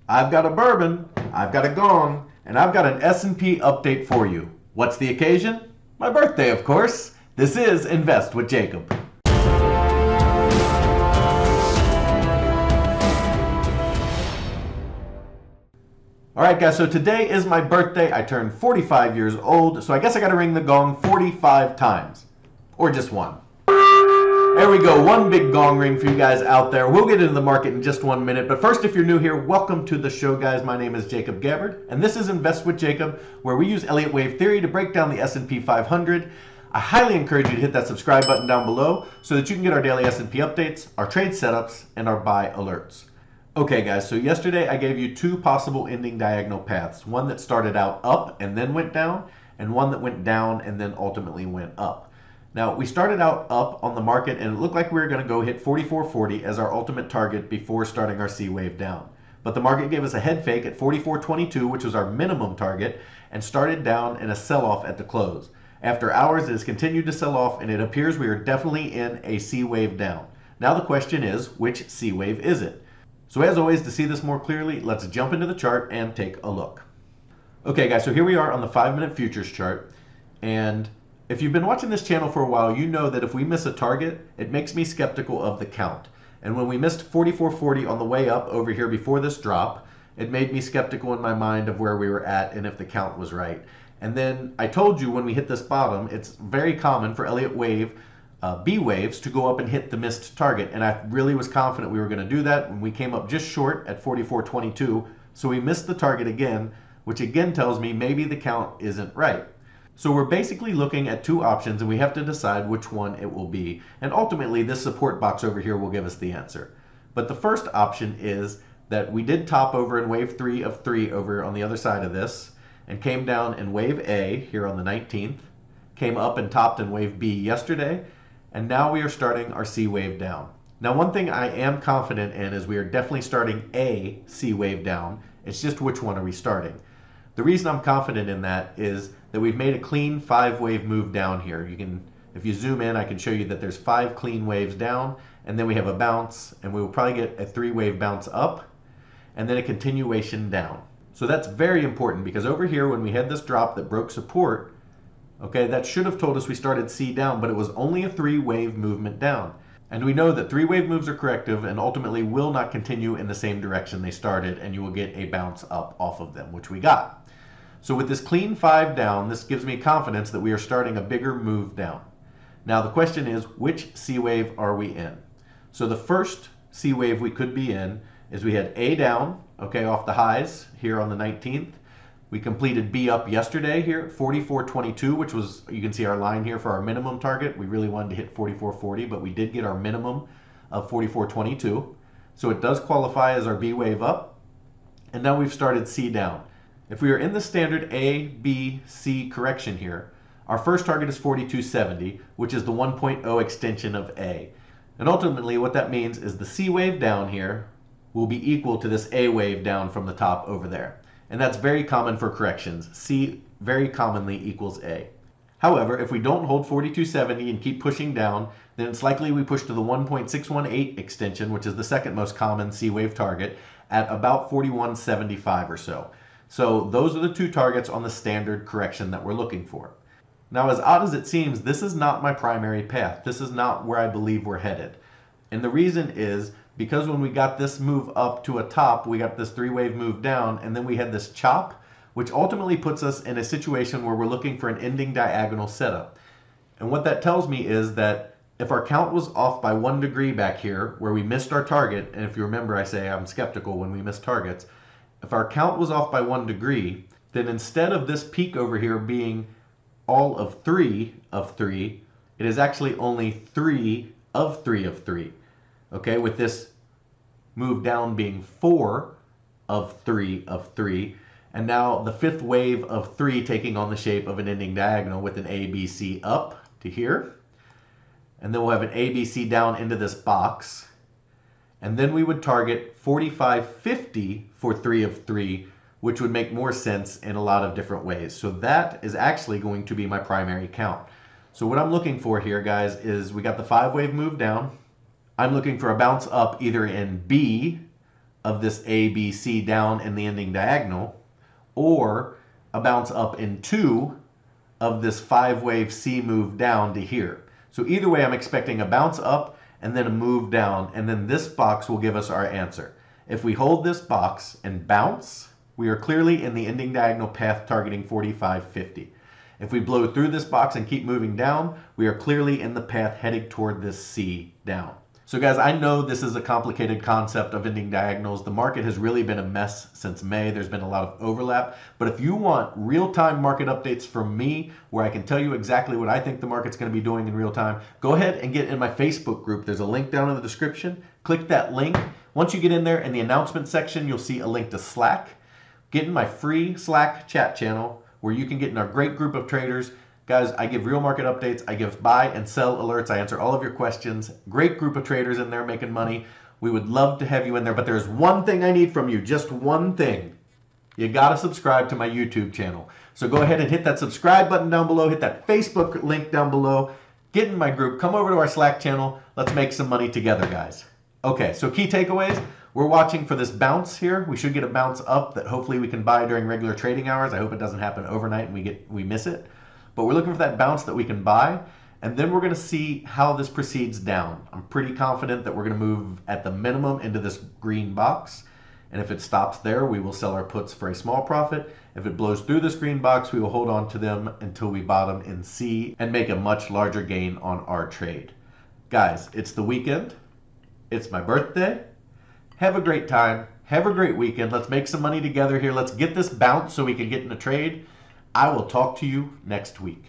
I've got a bourbon, I've got a gong, and I've got an S&P update for you. What's the occasion? My birthday, of course. This is Invest with Jacob. Alright guys, so today is my birthday. I turned 45 years old, so I guess I gotta ring the gong 45 times. Or just one. There we go, one big gong ring for you guys out there. We'll get into the market in just 1 minute, but first, if you're new here, welcome to the show, guys. My name is Jacob Gabbard, and this is Invest with Jacob, where we use Elliott Wave Theory to break down the S&P 500. I highly encourage you to hit that subscribe button down below so that you can get our daily S&P updates, our trade setups, and our buy alerts. Okay guys, so yesterday I gave you two possible ending diagonal paths, one that started out up and then went down, and one that went down and then ultimately went up. Now, we started out up on the market and it looked like we were going to go hit 44.40 as our ultimate target before starting our C wave down. But the market gave us a head fake at 44.22, which was our minimum target, and started down in a sell-off at the close. After hours, it has continued to sell off, and it appears we are definitely in a C wave down. Now the question is, which C wave is it? So as always, to see this more clearly, let's jump into the chart and take a look. Okay guys, so here we are on the 5-minute futures chart, and if you've been watching this channel for a while, you know that if we miss a target, it makes me skeptical of the count. And when we missed 44.40 on the way up over here before this drop, it made me skeptical in my mind of where we were at and if the count was right. And then I told you when we hit this bottom, it's very common for Elliott Wave B waves to go up and hit the missed target. And I really was confident we were going to do that when we came up just short at 44.22. So we missed the target again, which again tells me maybe the count isn't right. So we're basically looking at two options and we have to decide which one it will be. And ultimately this support box over here will give us the answer. But the first option is that we did top over in wave 3 of 3 over on the other side of this and came down in wave A here on the 19th, came up and topped in wave B yesterday, and now we are starting our C wave down. Now one thing I am confident in is we are definitely starting a C wave down. It's just which one are we starting? The reason I'm confident in that is that we've made a clean 5-wave move down here. You can, if you zoom in, I can show you that there's 5 clean waves down, and then we have a bounce, and we will probably get a 3-wave bounce up, and then a continuation down. So that's very important because over here when we had this drop that broke support, okay, that should have told us we started C down, but it was only a 3-wave movement down. And we know that 3-wave moves are corrective and ultimately will not continue in the same direction they started, and you will get a bounce up off of them, which we got. So with this clean 5 down, this gives me confidence that we are starting a bigger move down. Now the question is, which C wave are we in? So the first C wave we could be in is we had A down, okay, off the highs here on the 19th. We completed B up yesterday here at 44.22, which was, you can see our line here for our minimum target. We really wanted to hit 44.40, but we did get our minimum of 44.22. So it does qualify as our B wave up. And now we've started C down. If we are in the standard A, B, C correction here, our first target is 42.70, which is the 1.0 extension of A. And ultimately what that means is the C wave down here will be equal to this A wave down from the top over there. And that's very common for corrections. C very commonly equals A. However, if we don't hold 42.70 and keep pushing down, then it's likely we push to the 1.618 extension, which is the second most common C wave target, at about 41.75 or so. So those are the two targets on the standard correction that we're looking for. Now, as odd as it seems, this is not my primary path. This is not where I believe we're headed. And the reason is because when we got this move up to a top, we got this 3-wave move down, and then we had this chop, which ultimately puts us in a situation where we're looking for an ending diagonal setup. And what that tells me is that if our count was off by 1 degree back here, where we missed our target, and if you remember I say I'm skeptical when we miss targets, if our count was off by 1 degree, then instead of this peak over here being all of 3 of 3, it is actually only 3 of 3 of 3. Okay, with this move down being 4 of 3 of 3, and now the 5th wave of 3 taking on the shape of an ending diagonal with an ABC up to here, and then we'll have an ABC down into this box, and then we would target 45.50 for 3 of 3, which would make more sense in a lot of different ways. So that is actually going to be my primary count. So what I'm looking for here, guys, is we got the 5-wave move down. I'm looking for a bounce up either in B of this A, B, C down in the ending diagonal, or a bounce up in 2 of this 5-wave C move down to here. So either way, I'm expecting a bounce up and then a move down, and then this box will give us our answer. If we hold this box and bounce, we are clearly in the ending diagonal path targeting 45.50. If we blow through this box and keep moving down, we are clearly in the path heading toward this C down. So guys, I know this is a complicated concept of ending diagonals. The market has really been a mess since May. There's been a lot of overlap. But if you want real-time market updates from me, where I can tell you exactly what I think the market's going to be doing in real time, go ahead and get in my Facebook group. There's a link down in the description. Click that link. Once you get in there, in the announcement section, you'll see a link to Slack. Get in my free Slack chat channel where you can get in our great group of traders. Guys, I give real market updates. I give buy and sell alerts. I answer all of your questions. Great group of traders in there making money. We would love to have you in there, but there's one thing I need from you, just one thing. You got to subscribe to my YouTube channel. So go ahead and hit that subscribe button down below. Hit that Facebook link down below. Get in my group. Come over to our Slack channel. Let's make some money together, guys. Okay, so key takeaways. We're watching for this bounce here. We should get a bounce up that hopefully we can buy during regular trading hours. I hope it doesn't happen overnight and we miss it. But we're looking for that bounce that we can buy, and then we're going to see how this proceeds down. I'm pretty confident that we're going to move at the minimum into this green box, and if it stops there, we will sell our puts for a small profit. If it blows through this green box, we will hold on to them until we bottom in C and make a much larger gain on our trade. Guys, it's the weekend. It's my birthday. Have a great time. Have a great weekend. Let's make some money together here. Let's get this bounce so we can get in a trade. I will talk to you next week.